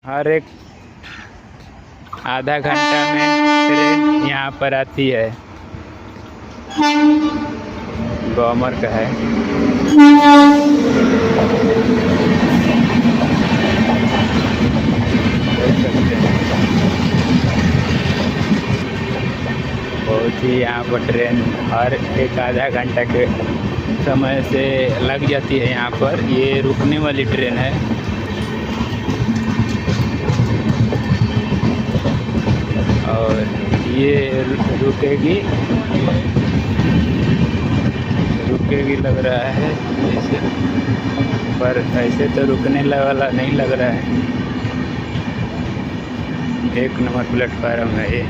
हर एक आधा घंटा में ट्रेन यहाँ पर आती है। गॉमर का है। बहुत ही यहाँ पर ट्रेन हर एक आधा घंटा के समय से लग जाती है। यहाँ पर ये रुकने वाली ट्रेन है। और ये रुकेगी लग रहा है जैसे, पर ऐसे तो रुकने वाला नहीं लग रहा है। 1 नंबर प्लेटफार्म है ये।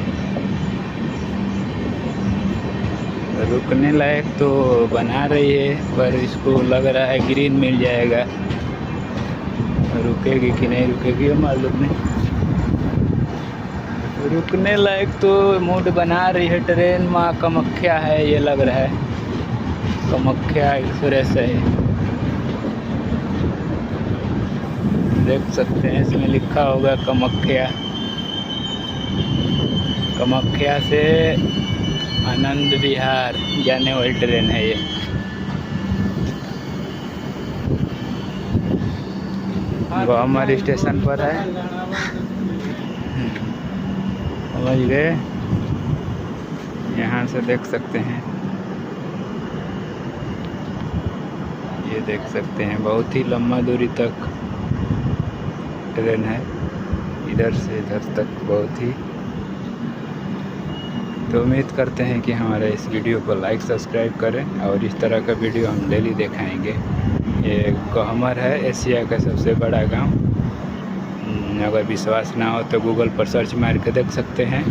रुकने लायक तो बना रही है, पर इसको लग रहा है ग्रीन मिल जाएगा। रुकेगी कि नहीं रुकेगी ये मालूम नहीं। रुकने लायक तो मूड बना रही है ट्रेन। माँ कामाख्या है ये लग रहा है। कामाख्या एक्सप्रेस है, देख सकते हैं इसमें लिखा होगा कामाख्या। कामाख्या से आनंद विहार जाने वाली ट्रेन है ये। गॉमर स्टेशन पर है, समझ गए। यहाँ से देख सकते हैं, ये देख सकते हैं बहुत ही लंबा दूरी तक ट्रेन है, इधर से इधर तक बहुत ही। तो उम्मीद करते हैं कि हमारे इस वीडियो को लाइक सब्सक्राइब करें और इस तरह का वीडियो हम डेली दिखाएंगे। ये गॉमर है, एशिया का सबसे बड़ा गांव। अगर विश्वास ना हो तो गूगल पर सर्च मार के देख सकते हैं।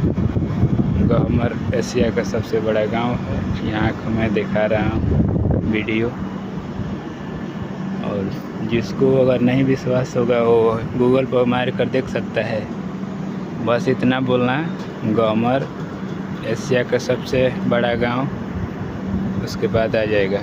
गॉमर एशिया का सबसे बड़ा गांव है। यहाँ को मैं दिखा रहा हूँ वीडियो, और जिसको अगर नहीं विश्वास होगा वो गूगल पर मार कर देख सकता है। बस इतना बोलना, गॉमर एशिया का सबसे बड़ा गांव, उसके बाद आ जाएगा।